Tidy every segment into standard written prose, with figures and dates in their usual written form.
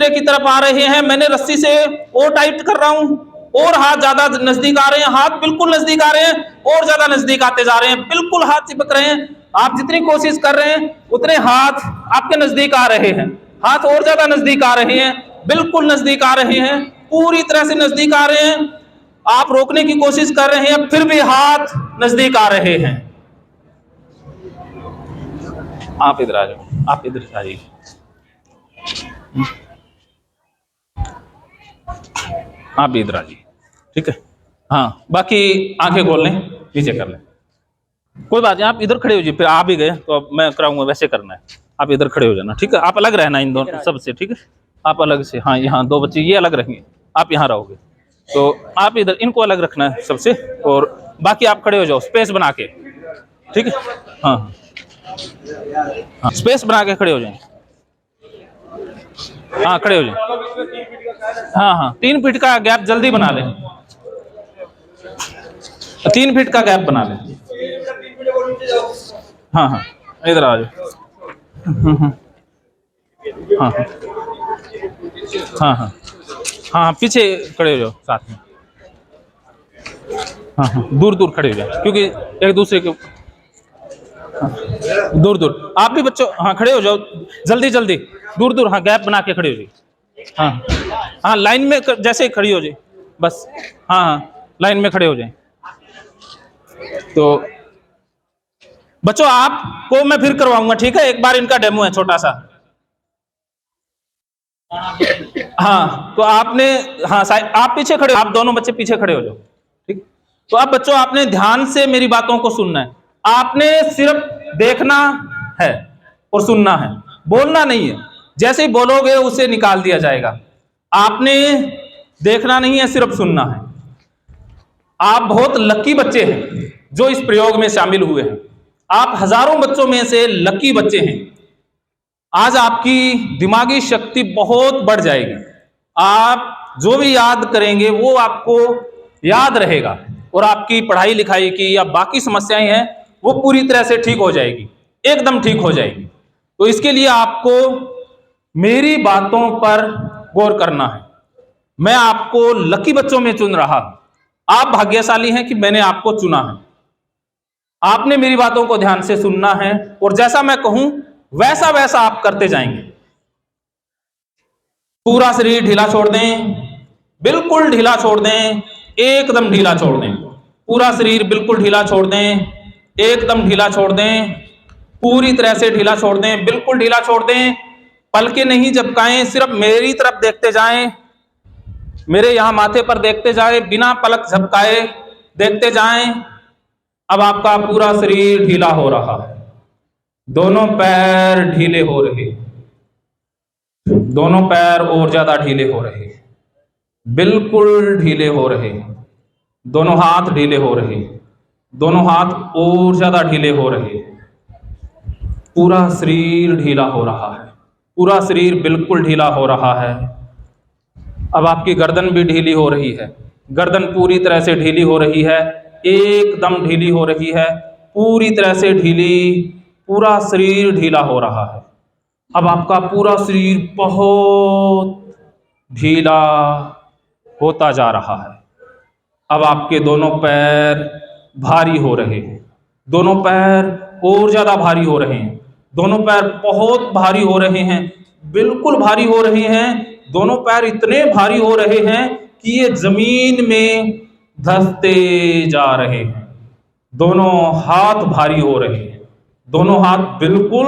सिरे की तरफ आ रहे हैं, मैंने रस्सी से और टाइट कर रहा हूं, और हाथ ज्यादा नजदीक आ रहे हैं, हाथ बिल्कुल नजदीक आ रहे हैं, और ज्यादा नजदीक आते जा रहे हैं, बिल्कुल हाथ चिपक रहे हैं। आप जितनी कोशिश कर रहे हैं उतने हाथ आपके नजदीक आ रहे हैं, हाथ और ज्यादा नजदीक आ रहे हैं, बिल्कुल नजदीक आ रहे हैं, पूरी तरह से नजदीक आ रहे हैं। आप रोकने की कोशिश कर रहे हैं, फिर भी हाथ नजदीक आ रहे हैं। आप इधर आ जाओ, आप इधर आ जाइए। आप भी इधर आ जाइए, ठीक है। हाँ, बाकी आंखें खोल लें, नीचे कर लें, कोई बात नहीं। आप इधर खड़े हो जाइए, फिर आ भी गए तो अब मैं कराऊंगा, वैसे करना है। आप इधर खड़े हो जाना, ठीक है। आप अलग रहना इन दोनों सबसे, ठीक है। आप अलग से, हाँ यहाँ दो बच्चे ये अलग रहेंगे, आप यहाँ रहोगे। तो आप इधर इनको अलग रखना है सबसे, और बाकी आप खड़े हो जाओ स्पेस बना के, ठीक है। हाँ हाँ, स्पेस बना के खड़े हो जाए। हाँ खड़े हो जाए। हाँ हाँ, 3 फीट का गैप जल्दी बना लें, 3 फीट का गैप बना लें। हाँ हाँ, इधर आ जाओ। हाँ हाँ हाँ हाँ, पीछे खड़े हो जाओ साथ में। हाँ हाँ, दूर दूर खड़े हो जाओ, क्योंकि एक दूसरे के दूर दूर। आप भी बच्चों हाँ खड़े हो जाओ, जल्दी जल्दी, दूर दूर। हाँ, गैप बना के खड़े हो जाइए। हाँ हाँ, लाइन में जैसे खड़ी हो जाए बस। हाँ हाँ, लाइन में खड़े हो जाए। तो बच्चों आपको मैं फिर करवाऊंगा, ठीक है। एक बार इनका डेमो है छोटा सा। हाँ, तो आपने, हाँ आप पीछे खड़े हो, आप दोनों बच्चे पीछे खड़े हो जाओ, ठीक। तो अब बच्चों आपने ध्यान से मेरी बातों को सुनना है। आपने सिर्फ देखना है और सुनना है, बोलना नहीं है। जैसे ही बोलोगे उसे निकाल दिया जाएगा। आपने देखना नहीं है, सिर्फ सुनना है। आप बहुत लकी बच्चे हैं जो इस प्रयोग में शामिल हुए हैं। आप हजारों बच्चों में से लकी बच्चे हैं। आज आपकी दिमागी शक्ति बहुत बढ़ जाएगी। आप जो भी याद करेंगे वो आपको याद रहेगा, और आपकी पढ़ाई लिखाई की या बाकी समस्याएं हैं वो पूरी तरह से ठीक हो जाएगी, एकदम ठीक हो जाएगी। तो इसके लिए आपको मेरी बातों पर गौर करना है। मैं आपको लकी बच्चों में चुन रहा हूं। आप भाग्यशाली हैं कि मैंने आपको चुना है। आपने मेरी बातों को ध्यान से सुनना है, और जैसा मैं कहूं वैसा वैसा आप करते जाएंगे। पूरा शरीर ढीला छोड़ दें, बिल्कुल ढीला छोड़ दें, एकदम ढीला छोड़ दें। पूरा शरीर बिल्कुल ढीला छोड़ दें, एकदम ढीला छोड़ दें, पूरी तरह से ढीला छोड़ दें, बिल्कुल ढीला छोड़ दें। पलकें नहीं झपकाएं, सिर्फ मेरी तरफ देखते जाएं, मेरे यहां माथे पर देखते जाएं, बिना पलक झपकाए देखते जाएं। अब आपका पूरा शरीर ढीला हो रहा है, दोनों पैर ढीले हो रहे, दोनों पैर और ज्यादा ढीले हो रहे, बिल्कुल ढीले हो रहे। दोनों हाथ ढीले हो रहे, दोनों हाथ और ज्यादा ढीले हो रहे। पूरा शरीर ढीला हो रहा है, पूरा शरीर बिल्कुल ढीला हो रहा है। अब आपकी गर्दन भी ढीली हो रही है, गर्दन पूरी तरह से ढीली हो रही है, एकदम ढीली हो रही है, पूरी तरह से ढीली। पूरा शरीर ढीला हो रहा है। अब आपका पूरा शरीर बहुत ढीला होता जा रहा है। अब आपके दोनों पैर भारी हो रहे हैं, दोनों पैर और ज्यादा भारी हो रहे हैं, दोनों पैर बहुत भारी हो रहे हैं, बिल्कुल भारी हो रहे हैं। दोनों पैर इतने भारी हो रहे हैं कि ये जमीन में धंसते जा रहे हैं। दोनों हाथ भारी हो रहे हैं, दोनों हाथ बिल्कुल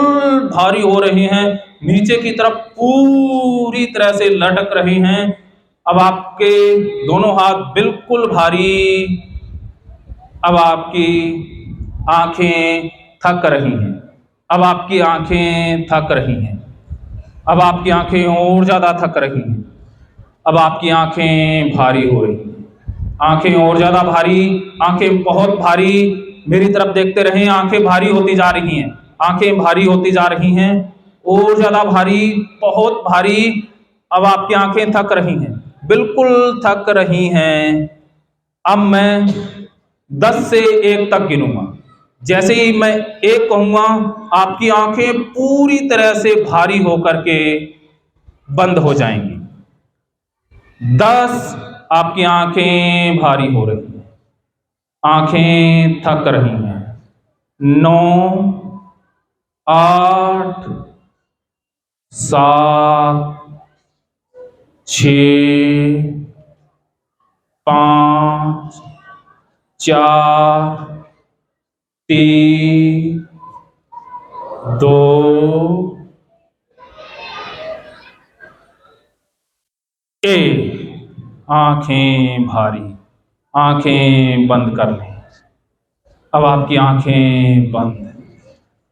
भारी हो रहे हैं, नीचे की तरफ पूरी तरह से लटक रहे हैं। अब आपके दोनों हाथ बिल्कुल भारी। अब आपकी आंखें थक रही हैं, अब आपकी आंखें थक रही हैं, अब आपकी आंखें और ज्यादा थक रही हैं, अब आपकी आंखें भारी हो रही हैं, आंखें और ज्यादा भारी, आंखें बहुत भारी। मेरी तरफ देखते रहें, आंखें भारी होती जा रही हैं, आंखें भारी होती जा रही हैं, और ज्यादा भारी, बहुत भारी। अब आपकी आंखें थक रही हैं, बिल्कुल थक रही हैं। अब मैं 10 से 1 तक गिनूंगा। जैसे ही मैं 1 कहूंगा, आपकी आंखें पूरी तरह से भारी होकर के बंद हो जाएंगी। 10, आपकी आंखें भारी हो रही हैं, आंखें थक रही हैं। 9, 8, 7, 6, 5, 4, 3, 2, 1। आंखें भारी, आंखें बंद कर लें। अब आपकी आंखें बंद।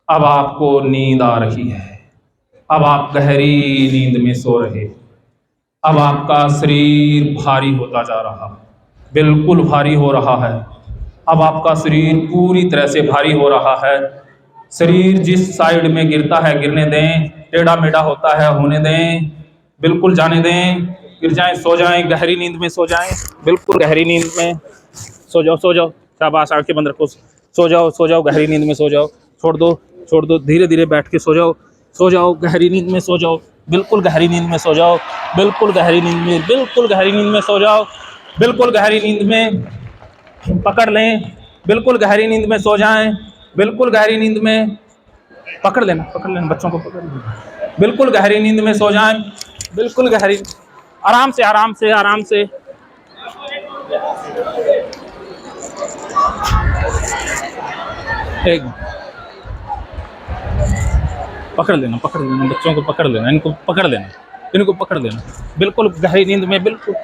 अब आपको नींद आ रही है। अब आप गहरी नींद में सो रहे। अब आपका शरीर भारी होता जा रहा, बिल्कुल भारी हो रहा है। अब आपका शरीर पूरी तरह से भारी हो रहा है। शरीर जिस साइड में गिरता है गिरने दें, टेढ़ा मेढ़ा होता है होने दें, बिल्कुल जाने दें, गिर जाएं, सो जाएं, गहरी नींद में सो जाएं, बिल्कुल गहरी नींद में सो जाओ, सो जाओ, शाबाश, आंखें बंद रखो, सो जाओ, सो जाओ, गहरी नींद में सो जाओ, छोड़ दो, छोड़ दो, धीरे धीरे बैठ के सो जाओ, सो जाओ, गहरी नींद में सो जाओ, बिल्कुल गहरी नींद में सो जाओ, बिल्कुल गहरी नींद में, बिल्कुल गहरी नींद में सो जाओ, बिल्कुल गहरी नींद में पकड़ लें, बिल्कुल गहरी नींद में सो जाएं, बिल्कुल गहरी नींद में पकड़ लेना, बच्चों को पकड़ लेना, बिल्कुल गहरी नींद में सो जाएं, बिल्कुल गहरी, आराम से आराम से आराम से। एक पकड़ लेना बच्चों को पकड़ लेना, इनको पकड़ लेना, इनको पकड़ लेना, बिल्कुल गहरी नींद में, बिल्कुल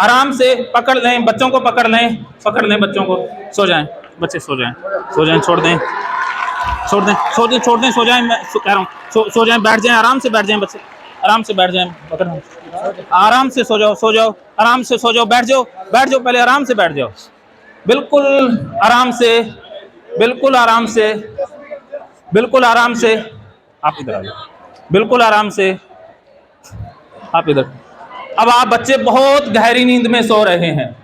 आराम से पकड़ लें, बच्चों को पकड़ लें बच्चों को, सो जाएं, बच्चे सो जाएं, सो जाएं, छोड़ दें, छोड़ दें, सो दें, छोड़ दें, सो जाएं, मैं कह रहा हूँ, सो जाएं, बैठ जाएं, आराम से बैठ जाएं बच्चे, आराम से बैठ जाएं, पकड़, आराम से सो जाओ, आराम से सो जाओ, बैठ जाओ, पहले आराम से बैठ जाओ, बिल्कुल आराम से, बिल्कुल आराम से, बिल्कुल आराम से, आप इधर आ जाओ, बिल्कुल आराम से, आप इधर। अब आप बच्चे बहुत गहरी नींद में सो रहे हैं,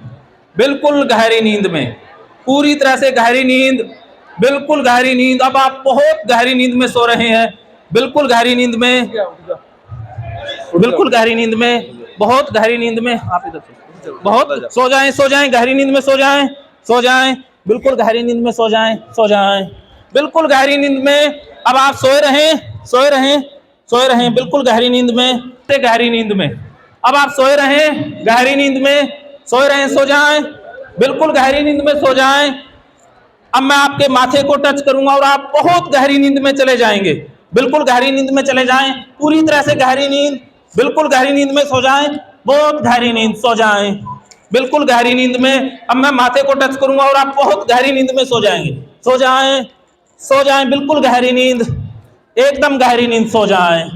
बिल्कुल गहरी नींद में, पूरी तरह से गहरी नींद, बिल्कुल गहरी नींद। अब आप बहुत गहरी नींद में सो रहे हैं, बिल्कुल गहरी नींद में, बिल्कुल गहरी नींद में, बहुत गहरी नींद में, आप इधर बहुत सो जाएं, गहरी नींद में सो जाएं, बिल्कुल गहरी नींद में सो जाएं, बिल्कुल गहरी नींद में। अब आप सोए रहें, बिल्कुल गहरी नींद में, गहरी नींद में। अब आप सोए रहें, गहरी नींद में सो जाएं, बिल्कुल गहरी नींद में सो जाएं। अब मैं आपके माथे को टच करूंगा और आप बहुत गहरी नींद में चले जाएंगे, बिल्कुल गहरी नींद में चले जाएं, पूरी तरह से गहरी नींद, बिल्कुल गहरी नींद में सो जाएं, बहुत गहरी नींद, सो जाएं, बिल्कुल गहरी नींद में। अब मैं माथे को टच करूंगा और आप बहुत गहरी नींद में सो जाएंगे, सो जाएं, बिल्कुल गहरी नींद, एकदम गहरी नींद, सो जाएं,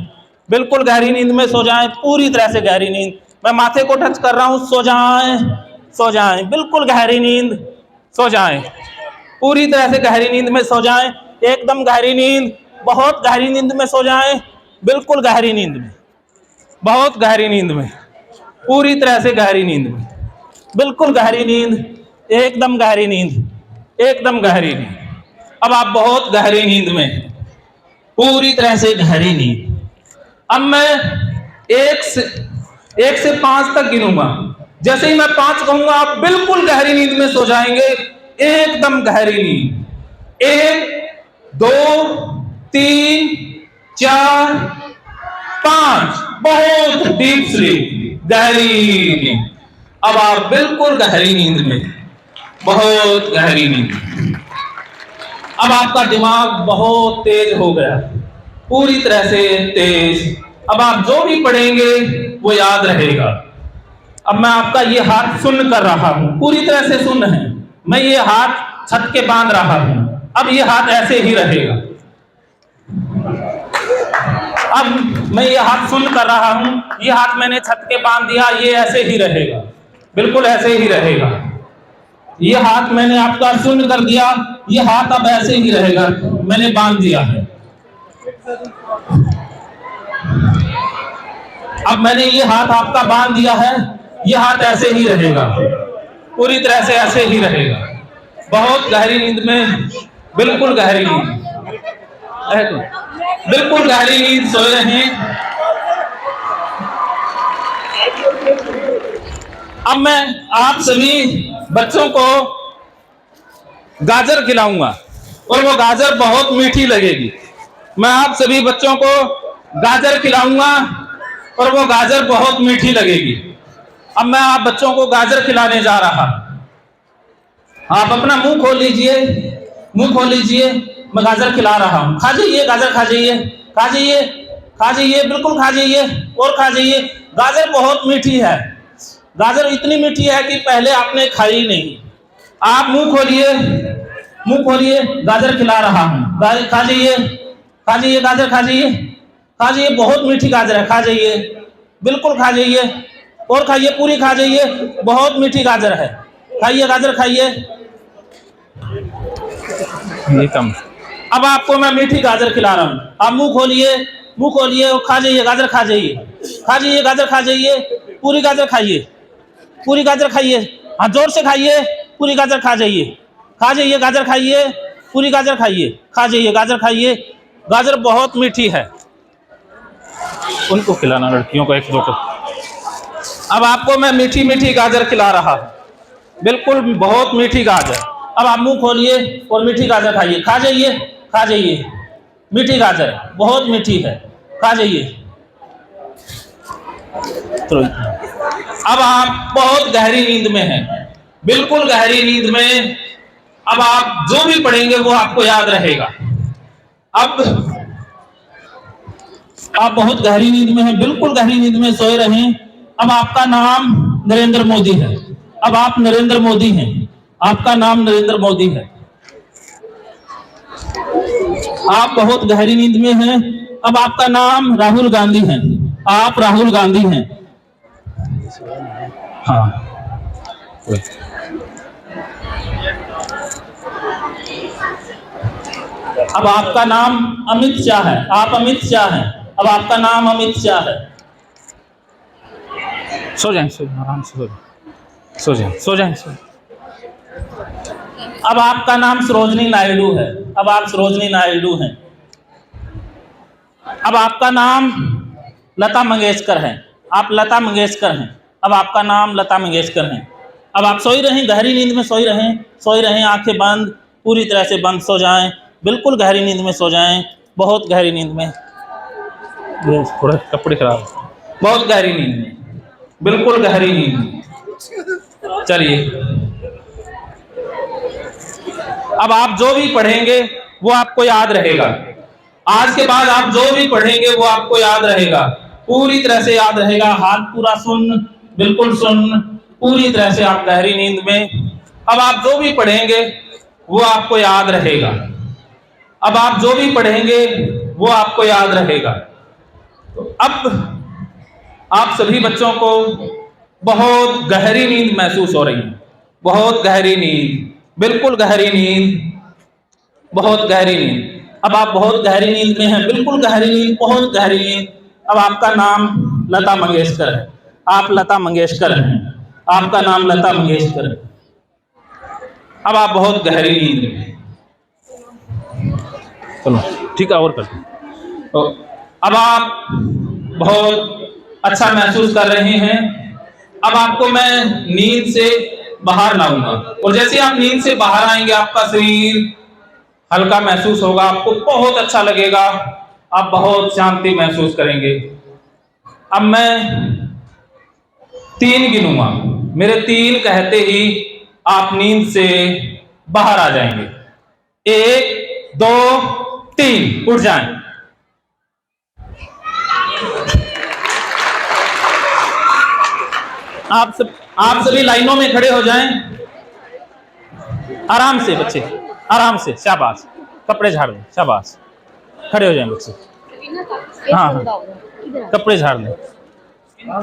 बिल्कुल गहरी नींद में सो जाएं, पूरी तरह से गहरी नींद। मैं माथे को टच कर रहा हूं, सो जाएं, बिल्कुल गहरी नींद, सो जाएं, पूरी तरह से गहरी नींद में सो जाएं, एकदम गहरी नींद, बहुत गहरी नींद में सो जाएं, बिल्कुल गहरी नींद में, बहुत गहरी नींद में, पूरी तरह से गहरी नींद में, बिल्कुल गहरी नींद, एकदम गहरी नींद, एकदम गहरी नींद। अब आप बहुत गहरी नींद में, पूरी तरह से गहरी नींद। अब मैं 1 से 5 तक गिनूंगा, जैसे ही मैं 5 कहूंगा आप बिल्कुल गहरी नींद में सो जाएंगे, एकदम गहरी नींद। 1, 2, 3, 4, 5, बहुत डीप स्लीप, गहरी नींद। अब आप बिल्कुल गहरी नींद में, बहुत गहरी नींद। अब आपका दिमाग बहुत तेज हो गया, पूरी तरह से तेज। अब आप जो भी पढ़ेंगे वो याद रहेगा। अब मैं आपका ये हाथ सुन्न कर रहा हूं, पूरी तरह से सुन्न है, मैं ये हाथ छत के बांध रहा हूं, अब ये हाथ ऐसे ही रहेगा। अब मैं ये हाथ सुन्न कर रहा हूं, ये हाथ मैंने छत के बांध दिया, ये ऐसे ही रहेगा, बिल्कुल ऐसे ही रहेगा। ये हाथ मैंने आपका शून्य कर दिया, ये हाथ अब ऐसे ही रहेगा, मैंने बांध दिया है। अब मैंने ये हाथ आपका बांध दिया है, ये हाथ ऐसे ही रहेगा, पूरी तरह से ऐसे ही रहेगा, बहुत गहरी नींद में, बिल्कुल गहरी नींद, बिल्कुल गहरी नींद सोए रहें, अब मैं आप सभी बच्चों को गाजर खिलाऊंगा और वो गाजर बहुत मीठी लगेगी। मैं आप सभी बच्चों को गाजर खिलाऊंगा और वो गाजर बहुत मीठी लगेगी। अब मैं आप बच्चों को गाजर खिलाने जा रहा। आप अपना मुंह खोल लीजिए, मुंह खोल लीजिए। मैं गाजर खिला रहा हूं। खा जाइए, गाजर खा जाइए, खा जाइए, खा जाइए, बिल्कुल खा जाइए और खा जाइए। गाजर बहुत मीठी है। गाजर इतनी मीठी है कि पहले आपने खाई नहीं। आप मुंह खोलिए, मुंह खोलिए। गाजर खिला रहा हूं। गाजर खा जाइए, खा जाइए, गाजर खा जाइए, खा जाइए। बहुत मीठी गाजर है, खा जाइए, बिल्कुल खा जाइए और खाइए, पूरी खा जाइए। बहुत मीठी गाजर है, खाइए, गाजर खाइए। ये कम। अब आपको मैं मीठी गाजर खिला रहा हूं। आप मुंह खोलिए, मुंह खोलिए और खा जाइए, गाजर खा जाइए, खा जाइए, गाजर खा जाइए। पूरी गाजर खाइए, पूरी गाजर खाइए। हाँ, जोर से खाइए, पूरी गाजर खा जाइए, खा जाइए, गाजर खाइए, पूरी गाजर खाइए, खा जाइए, गाजर खाइए। गाजर बहुत मीठी है। उनको खिलाना, लड़कियों को, एक दो को। अब आपको मैं मीठी मीठी गाजर खिला रहा हूं, बिल्कुल बहुत मीठी गाजर। अब आप मुंह खोलिए और मीठी गाजर खाइए, खा जाइए, खा जाइए। मीठी गाजर बहुत मीठी है, खा जाइए। तो अब आप बहुत गहरी नींद में हैं, बिल्कुल गहरी नींद में। अब आप जो भी पढ़ेंगे वो आपको याद रहेगा। अब आप बहुत गहरी नींद में हैं, बिल्कुल गहरी नींद में सोए रहें। अब आपका नाम नरेंद्र मोदी है। अब आप नरेंद्र मोदी हैं, आपका नाम नरेंद्र मोदी है। आप बहुत गहरी नींद में हैं। अब आपका नाम राहुल गांधी है, आप राहुल गांधी हैं। हाँ, अब आपका नाम अमित शाह है, आप अमित शाह हैं। अब आपका नाम अमित शाह है। सो जाएं, सो जाएं, आराम से सो जाएं, सो जाएं, सो जाएं। अब आपका नाम सरोजनी नायडू है। अब आप सरोजनी नायडू हैं। अब आपका नाम लता मंगेशकर है, आप लता मंगेशकर हैं। अब आपका नाम लता मंगेशकर है। अब आप सोई रहें, गहरी नींद में सोई रहें, सोई रहें, आंखें बंद, पूरी तरह से बंद, सो जाएं, बिल्कुल गहरी नींद में सो जाएं, बहुत गहरी नींद में। ये थोड़ा कपड़े खराब, बहुत गहरी नींद में, बिल्कुल गहरी नींद में। चलिए, अब आप जो भी पढ़ेंगे वो आपको याद रहेगा। आज के बाद आप जो भी पढ़ेंगे वो आपको याद रहेगा, पूरी तरह से याद रहेगा। हाथ पूरा सुन, बिल्कुल सुन, पूरी तरह से आप गहरी नींद में। अब आप जो भी पढ़ेंगे वो आपको याद रहेगा। अब आप जो भी पढ़ेंगे वो आपको याद रहेगा। तो अब आप सभी बच्चों को बहुत गहरी नींद महसूस हो रही है, बहुत गहरी नींद, बिल्कुल गहरी नींद, बहुत गहरी नींद। अब आप बहुत गहरी नींद में हैं, बिल्कुल गहरी नींद, बहुत गहरी नींद। अब आपका नाम लता मंगेशकर है, आप लता मंगेशकर हैं, आपका नाम लता मंगेशकर है। अब आप बहुत गहरी नींद में। चलो ठीक है, और करते हैं। तो अब आप बहुत अच्छा महसूस कर रहे हैं। अब आपको मैं नींद से बाहर लाऊंगा और जैसे आप नींद से बाहर आएंगे आपका शरीर हल्का महसूस होगा, आपको बहुत अच्छा लगेगा, आप बहुत शांति महसूस करेंगे। अब मैं 3 गिनूंगा, मेरे 3 कहते ही आप नींद से बाहर आ जाएंगे। 1 2 3, उठ जाएं। आप सभी लाइनों में खड़े हो जाएं, आराम से बच्चे, आराम से, शाबाश। कपड़े झाड़ लें, शाबाश, खड़े हो जाएं बच्चे। हाँ हाँ, कपड़े झाड़ लें,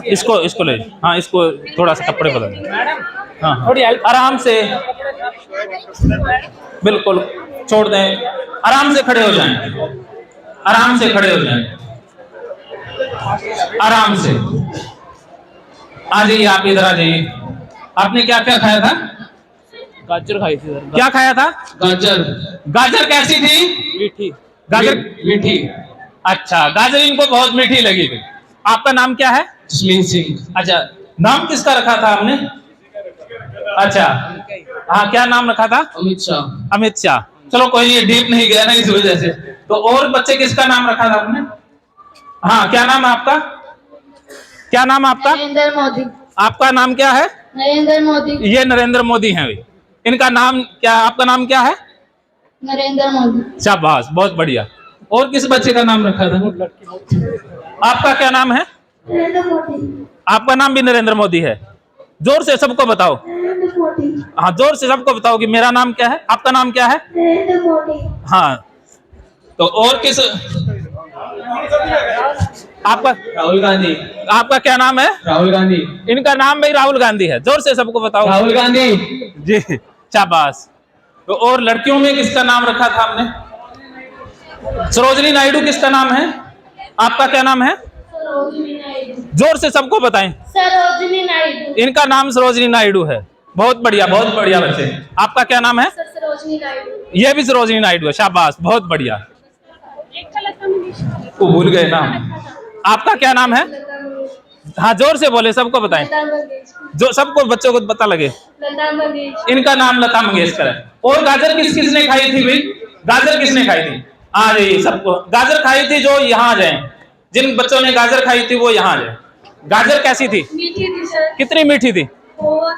इसको ले, हाँ इसको थोड़ा सा कपड़े बदल लें। हाँ हाँ, आराम से, बिल्कुल छोड़ दें, आराम से खड़े हो जाएं, आराम से खड़े हो जाएं, आराम से। आ जाइए, आप इधर आ जाइए। आपने क्या क्या खाया था? गाजर खाई थी। क्या खाया था? गाजर। गाजर कैसी थी? मीठी। गाजर मीठी। अच्छा, गाजर इनको बहुत मीठी लगी थी। आपका नाम क्या है? जसमीन सिंह। अच्छा, नाम किसका रखा था हमने? अच्छा, हाँ, क्या नाम रखा था? अमित शाह। अमित शाह। चलो कोई नहीं, डीप नहीं गया ना इस वजह से। तो और बच्चे किसका नाम रखा था आपने? हाँ, क्या नाम है आपका? क्या नाम है आपका? नरेंद्र मोदी। आपका नाम क्या है? नरेंद्र मोदी। ये नरेंद्र मोदी हैं। इनका नाम क्या? आपका नाम क्या है? नरेंद्र मोदी। शाबाश, बहुत बढ़िया। और किस बच्चे का नाम रखा था? आपका क्या नाम है? नरेंद्र मोदी। आपका नाम भी नरेंद्र मोदी है। जोर से सबको बताओ। नरेंद्र मोदी। हाँ, जोर से सबको बताओ कि मेरा नाम क्या है, आपका नाम क्या है? नरेंद्र मोदी। हाँ, तो और किस? आपका? राहुल गांधी। आपका क्या नाम है? राहुल गांधी। इनका नाम भाई राहुल गांधी है। जोर से सबको बताओ। राहुल गांधी जी, शाबाश। तो और लड़कियों में किसका नाम रखा था हमने? सरोजनी नायडू किसका नाम है? आपका क्या नाम है? सरोजिनी नायडू। जोर से सबको बताएं। सरोजिनी नायडू। इनका नाम सरोजनी नायडू है। बहुत बढ़िया, बहुत बढ़िया बच्चे। आपका क्या नाम है? सरोजिनी नायडू। ये भी सरोजनी नायडू है। शाबाश, बहुत बढ़िया। वो भूल गए नाम। आपका क्या नाम है? हाँ, जोर से बोले, सबको बताएं, जो सबको बच्चों को पता लगे। लता मंगेशकर। इनका नाम लता मंगेशकर है। और गाजर किसने खाई थी भाई? गाजर किसने खाई थी? आ जाइए सबको। गाजर खाई थी जो यहाँ आ जाए। जिन बच्चों ने गाजर खाई थी वो यहाँ आ जाए। गाजर कैसी थी? मीठी थी सर। कितनी मीठी थी? बहुत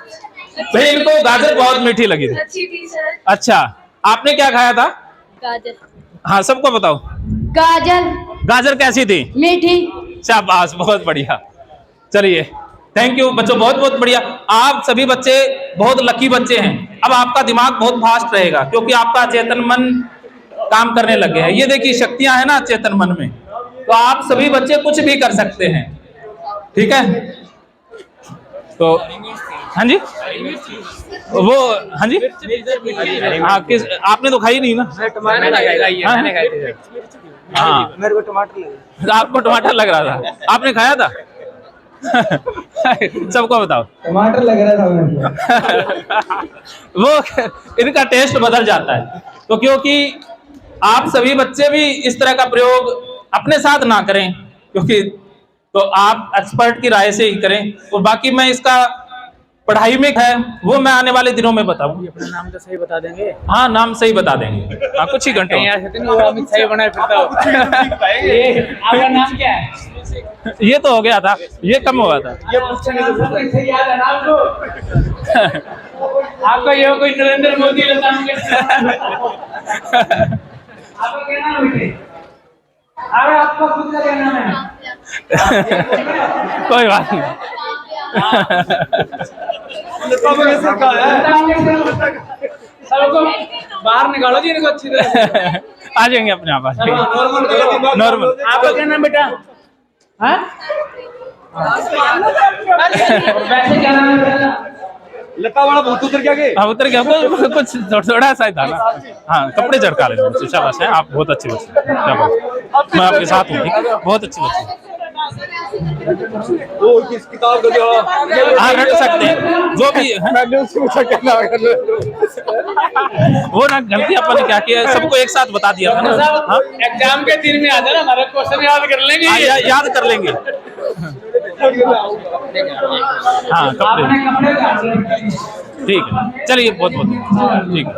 भाई इनको गाजर बहुत मीठी लगी थी। अच्छी थी सर। अच्छा, आपने क्या खाया था? गाजर। हाँ, सबको बताओ। गाजर गाजर कैसी थी? मीठी। शाबाश, बहुत बढ़िया। चलिए, थैंक यू बच्चों, बहुत बहुत बढ़िया। आप सभी बच्चे बहुत लकी बच्चे हैं। अब आपका दिमाग बहुत फास्ट रहेगा क्योंकि आपका चेतन मन काम करने लग गया है। ये देखिए, शक्तियां है ना चेतन मन में, तो आप सभी बच्चे कुछ भी कर सकते हैं। ठीक है? तो हाँ जी, वो हाँ जी, हाँ, किस आपने तो खाई नहीं ना? हाँ, मेरे को टमाटर लगे। आपको टमाटर लग रहा था, आपने खाया था? सबको बताओ। टमाटर लग रहा था मेरे को। वो इनका टेस्ट बदल जाता है। तो क्योंकि आप सभी बच्चे भी इस तरह का प्रयोग अपने साथ ना करें, क्योंकि तो आप एक्सपर्ट की राय से ही करें। और बाकी मैं इसका पढ़ाई में है वो मैं आने वाले दिनों में बताऊंगा। अपना नाम तो सही बता देंगे। हाँ, नाम सही बता देंगे। हाँ, कुछ ही घंटे। अमित सही बनाए फिरता हो। आपका नाम क्या है? ये तो हो गया था, ये कम हुआ था। ये पूछने से याद है नाम को। आपका ये कोई नरेंद्र मोदी लता मंगेशकर। आपका क्या नाम है? अरे आपका खुद का क्या नाम है? कोई बात नहीं। लता मंगेशकर का है। सबको बाहर निकालो जी इनको अच्छी तरह से। आ जाएंगे अपने आप। Normal normal. आपका क्या नाम बेटा? हाँ? वैसे क्या नाम है बेटा? लता वाला बहुत उतर क्या गए? हाँ, उतर गया। कुछ थोड़ा सा ही था ना। हाँ, कपड़े चढ़का लेना। शाबाश है, आप बहुत अच्छे बच्चे। शाबाश, मैं आपके साथ हूँ। ठीक है? बहुत अच्छे बच्चे। वो किस किताब का जो हाँ, रट सकते हैं जो भी है। मैंने उससे पूछा क्या नाम है? वो ना गलती अपन ने क्या किया, सबको एक साथ बता दिया था ना। हाँ, एग्जाम के दिन में आ जाना, हमारा क्वेश्चन याद कर लेंगे। याद कर लेंगे। हाँ, कपड़े। कपड़े ठीक है, चलिए, बहुत बहुत ठीक है।